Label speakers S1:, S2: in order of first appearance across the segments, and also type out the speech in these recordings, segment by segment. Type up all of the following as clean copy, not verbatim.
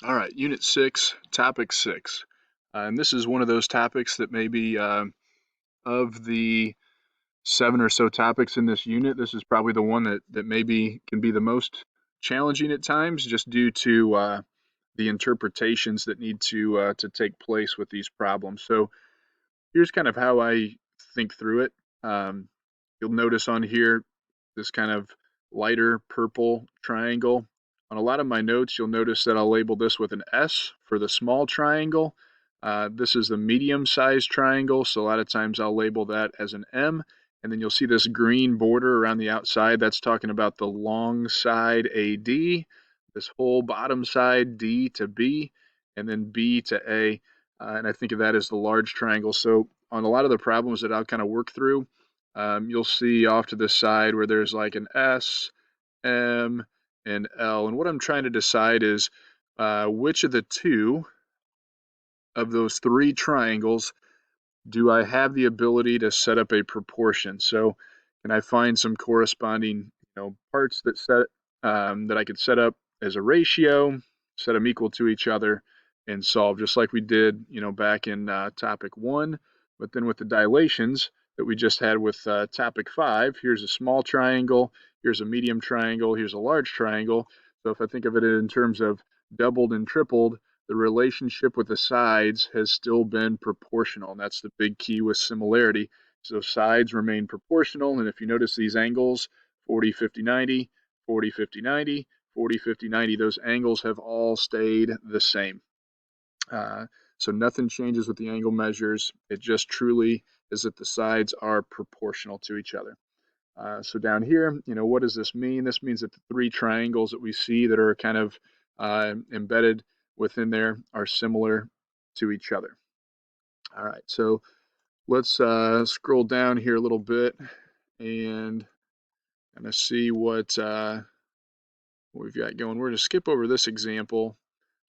S1: All right, Unit 6, Topic 6. And this is one of those topics that maybe of the 7 or so topics in this unit, this is probably the one that maybe can be the most challenging at times just due to the interpretations that need to take place with these problems. So here's kind of how I think through it. Um, you'll notice on here this kind of lighter purple triangle. On a lot of my notes, you'll notice that I'll label this with an S for the small triangle. This is the medium sized triangle, so a lot of times I'll label that as an M. And then you'll see this green border around the outside. That's talking about the long side AD, this whole bottom side D to B, and then B to A. And I think of that as the large triangle. So on a lot of the problems that I'll kind of work through, you'll see off to the side where there's like an S, M, and L. And what I'm trying to decide is which of the two of those three triangles do I have the ability to set up a proportion? So can I find some corresponding, parts that I could set up as a ratio, set them equal to each other, and solve just like we did, back in topic 1. But then with the dilations that we just had with topic 5, here's a small triangle, here's a medium triangle, here's a large triangle. So if I think of it in terms of doubled and tripled, the relationship with the sides has still been proportional. And that's the big key with similarity. So sides remain proportional. And if you notice these angles, 40, 50, 90, 40, 50, 90, 40, 50, 90, those angles have all stayed the same. So nothing changes with the angle measures. It just truly is that the sides are proportional to each other. So down here, what does this mean? This means that the three triangles that we see that are kind of embedded within there are similar to each other. All right, so let's scroll down here a little bit and kind of see what we've got going. We're going to skip over this example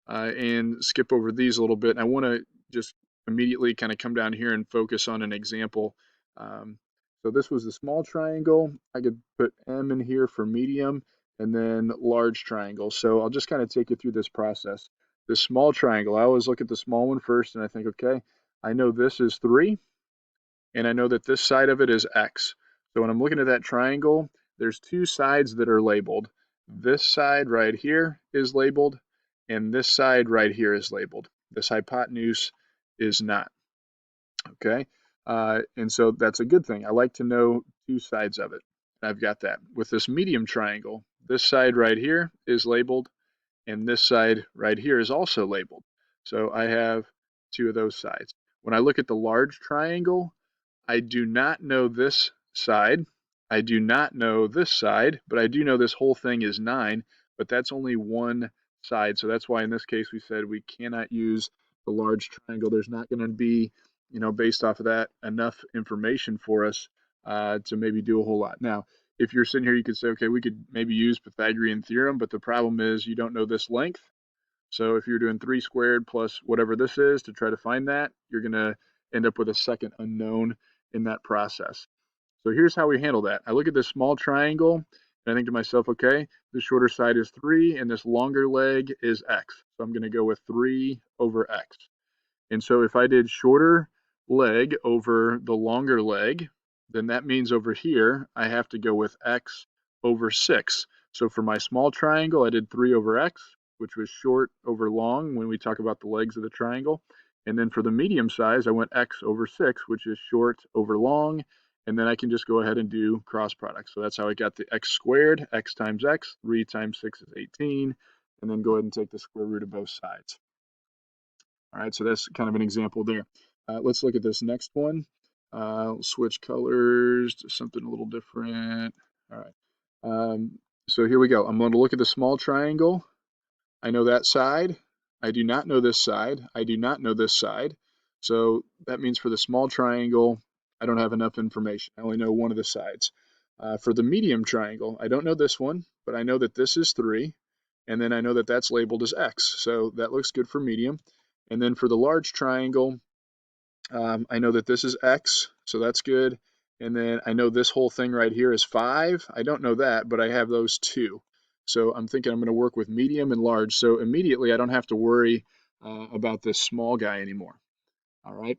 S1: and skip over these a little bit. And I want to just immediately kind of come down here and focus on an example. Um, so this was the small triangle. I could put M in here for medium and then large triangle. So I'll just kind of take you through this process. This small triangle, I always look at the small one first and I think, okay, I know this is 3 and I know that this side of it is X. So when I'm looking at that triangle, there's two sides that are labeled. This side right here is labeled, and this side right here is labeled. This hypotenuse is not, okay? And so that's a good thing. I like to know two sides of it. I've got that. With this medium triangle, this side right here is labeled, and this side right here is also labeled. So I have two of those sides. When I look at the large triangle, I do not know this side. I do not know this side, but I do know this whole thing is 9, but that's only one side. So that's why in this case we said we cannot use the large triangle. There's not going to be, based off of that, enough information for us to maybe do a whole lot. Now, if you're sitting here, you could say, okay, we could maybe use Pythagorean theorem, but the problem is you don't know this length. So if you're doing 3 squared plus whatever this is to try to find that, you're going to end up with a second unknown in that process. So here's how we handle that. I look at this small triangle and I think to myself, okay, the shorter side is 3 and this longer leg is x. So I'm going to go with 3 over x. And so if I did shorter leg over the longer leg, then that means over here I have to go with x over 6. So for my small triangle, I did 3 over x, which was short over long when we talk about the legs of the triangle. And then for the medium size, I went x over 6, which is short over long. And then I can just go ahead and do cross product. So that's how I got the x squared, x times x, 3 times 6 is 18. And then go ahead and take the square root of both sides. All right, so that's kind of an example there. Let's look at this next one. We'll switch colors to something a little different. All right. So here we go. I'm going to look at the small triangle. I know that side. I do not know this side. I do not know this side. So that means for the small triangle, I don't have enough information. I only know one of the sides. For the medium triangle, I don't know this one, but I know that this is 3. And then I know that that's labeled as X. So that looks good for medium. And then for the large triangle, I know that this is X, so that's good. And then I know this whole thing right here is 5. I don't know that, but I have those two. So I'm thinking I'm going to work with medium and large. So immediately I don't have to worry about this small guy anymore. All right.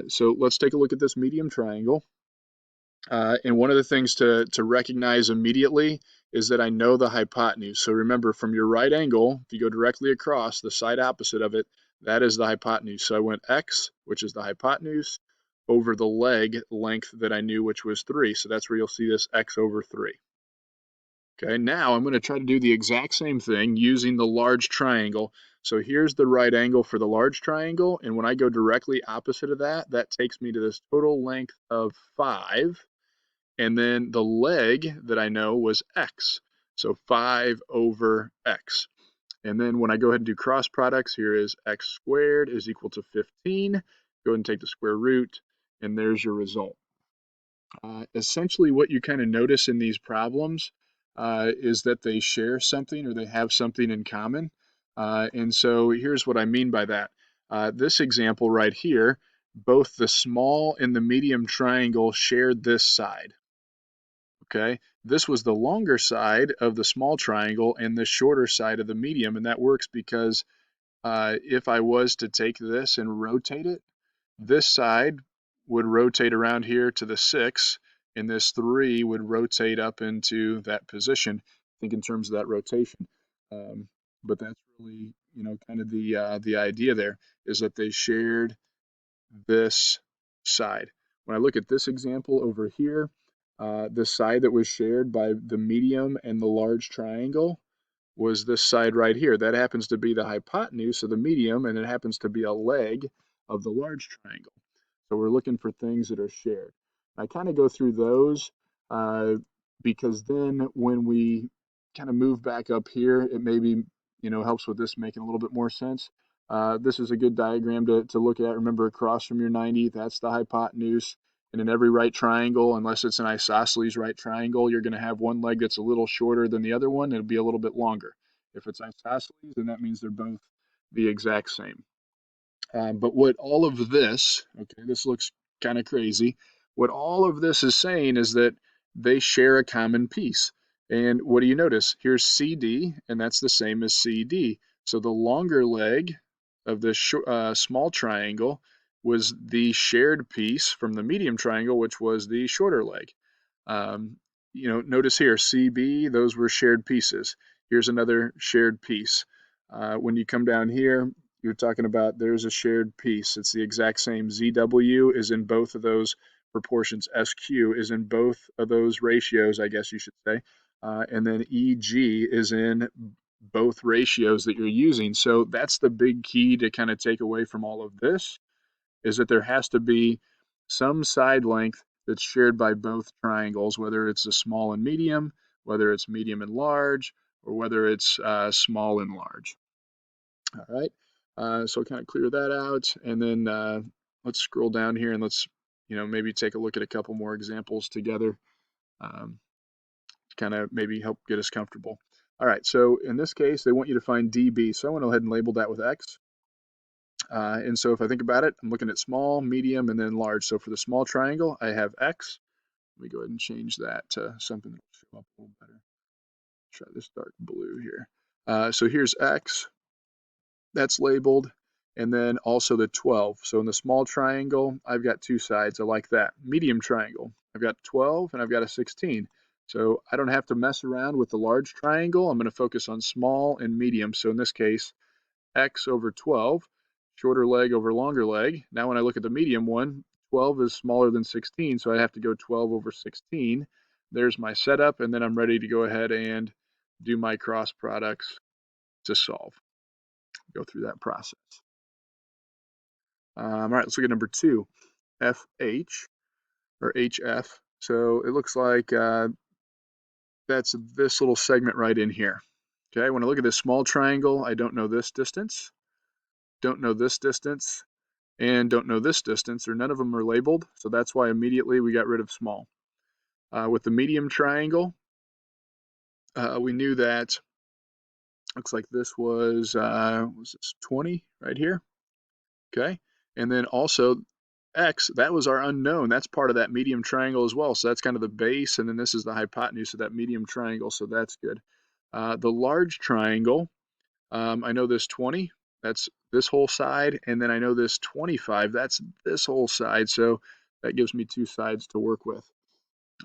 S1: So let's take a look at this medium triangle. And one of the things to recognize immediately is that I know the hypotenuse. So remember, from your right angle, if you go directly across, the side opposite of it, that is the hypotenuse. So I went x, which is the hypotenuse, over the leg length that I knew, which was 3. So that's where you'll see this x over 3. Okay, now I'm going to try to do the exact same thing using the large triangle. So here's the right angle for the large triangle, and when I go directly opposite of that, that takes me to this total length of 5. And then the leg that I know was x. So 5 over x. And then when I go ahead and do cross products, here is x squared is equal to 15. Go ahead and take the square root, and there's your result. Essentially, what you kind of notice in these problems is that they share something or they have something in common. And so here's what I mean by that. This example right here, both the small and the medium triangle shared this side. Okay, this was the longer side of the small triangle and the shorter side of the medium, and that works because if I was to take this and rotate it, this side would rotate around here to the 6, and this 3 would rotate up into that position. Think in terms of that rotation. But that's really, kind of the idea there is that they shared this side. When I look at this example over here, the side that was shared by the medium and the large triangle was this side right here. That happens to be the hypotenuse of the medium, and it happens to be a leg of the large triangle. So we're looking for things that are shared. I kind of go through those uh, because then when we kind of move back up here, it maybe helps with this making a little bit more sense. This is a good diagram to look at. Remember, across from your 90, that's the hypotenuse. And in every right triangle, unless it's an isosceles right triangle, you're going to have one leg that's a little shorter than the other one. It'll be a little bit longer. If it's isosceles, then that means they're both the exact same. But what all of this, okay, this looks kind of crazy. What all of this is saying is that they share a common piece. And what do you notice? Here's CD, and that's the same as CD. So the longer leg of this small triangle was the shared piece from the medium triangle, which was the shorter leg. Um, notice here, CB, those were shared pieces. Here's another shared piece. When you come down here, you're talking about there's a shared piece. It's the exact same. ZW is in both of those proportions. SQ is in both of those ratios, I guess you should say. And then EG is in both ratios that you're using. So that's the big key to kind of take away from all of this is that there has to be some side length that's shared by both triangles, whether it's a small and medium, whether it's medium and large, or whether it's small and large. All right, so kind of clear that out, and then let's scroll down here and let's, maybe take a look at a couple more examples together to kind of maybe help get us comfortable. All right, so in this case, they want you to find DB, so I went ahead and labeled that with X. And so if I think about it, I'm looking at small, medium, and then large. So for the small triangle, I have X. Let me go ahead and change that to something that will show up a little better. Try this dark blue here. So here's X. That's labeled. And then also the 12. So in the small triangle, I've got two sides. I like that. Medium triangle, I've got 12 and I've got a 16. So I don't have to mess around with the large triangle. I'm going to focus on small and medium. So in this case, X over 12, shorter leg over longer leg. Now when I look at the medium one, 12 is smaller than 16, so I have to go 12 over 16. There's my setup, and then I'm ready to go ahead and do my cross products to solve. Go through that process. All right, let's look at number 2, FH, or HF. So it looks like that's this little segment right in here. Okay, when I look at this small triangle, I don't know this distance, don't know this distance, and don't know this distance, or none of them are labeled, so that's why immediately we got rid of small. With the medium triangle, we knew that, looks like this was this 20 right here, okay? And then also X, that was our unknown. That's part of that medium triangle as well, so that's kind of the base, and then this is the hypotenuse of that medium triangle, so that's good. The large triangle, I know this 20, that's this whole side, and then I know this 25, that's this whole side, so that gives me two sides to work with.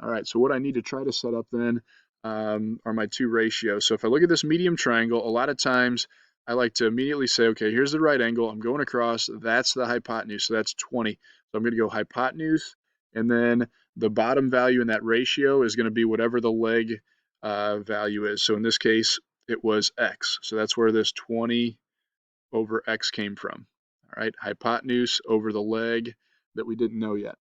S1: All right, so what I need to try to set up then are my two ratios. So if I look at this medium triangle, a lot of times I like to immediately say, okay, here's the right angle, I'm going across, that's the hypotenuse, so that's 20. So I'm going to go hypotenuse, and then the bottom value in that ratio is going to be whatever the leg value is. So in this case, it was x. So that's where this 20 over x came from. All right, hypotenuse over the leg that we didn't know yet.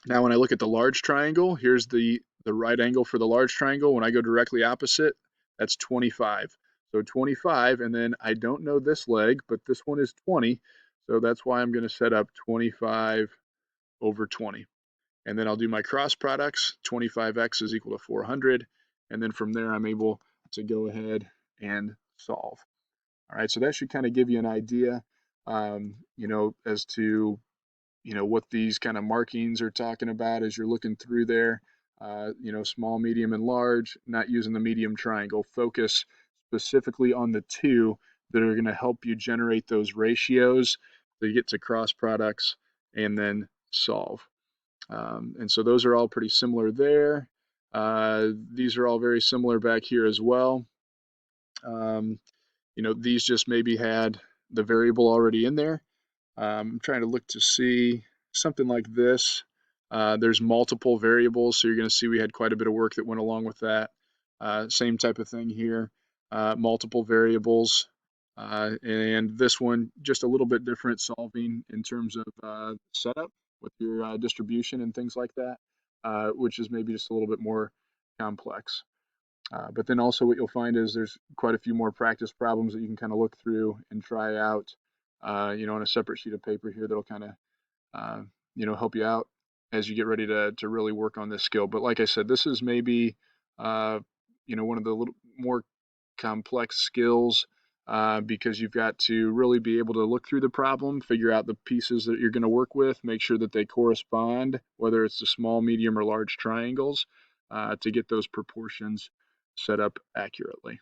S1: Now, when I look at the large triangle, here's the right angle for the large triangle. When I go directly opposite, that's 25. So 25, and then I don't know this leg, but this one is 20. So that's why I'm going to set up 25 over 20. And then I'll do my cross products. 25x is equal to 400. And then from there, I'm able to go ahead and solve. All right, so that should kind of give you an idea, as to what these kind of markings are talking about as you're looking through there. Small, medium, and large, not using the medium triangle. Focus specifically on the two that are going to help you generate those ratios to get to cross products and then solve. And so those are all pretty similar there. These are all very similar back here as well. These just maybe had the variable already in there. I'm trying to look to see something like this. There's multiple variables, so you're going to see we had quite a bit of work that went along with that. Same type of thing here, multiple variables. And this one, just a little bit different solving in terms of setup with your distribution and things like that, which is maybe just a little bit more complex. But then also what you'll find is there's quite a few more practice problems that you can kind of look through and try out, on a separate sheet of paper here that'll kind of, help you out as you get ready to really work on this skill. But like I said, this is maybe, one of the little more complex skills because you've got to really be able to look through the problem, figure out the pieces that you're going to work with, make sure that they correspond, whether it's the small, medium, or large triangles, to get those proportions set up accurately.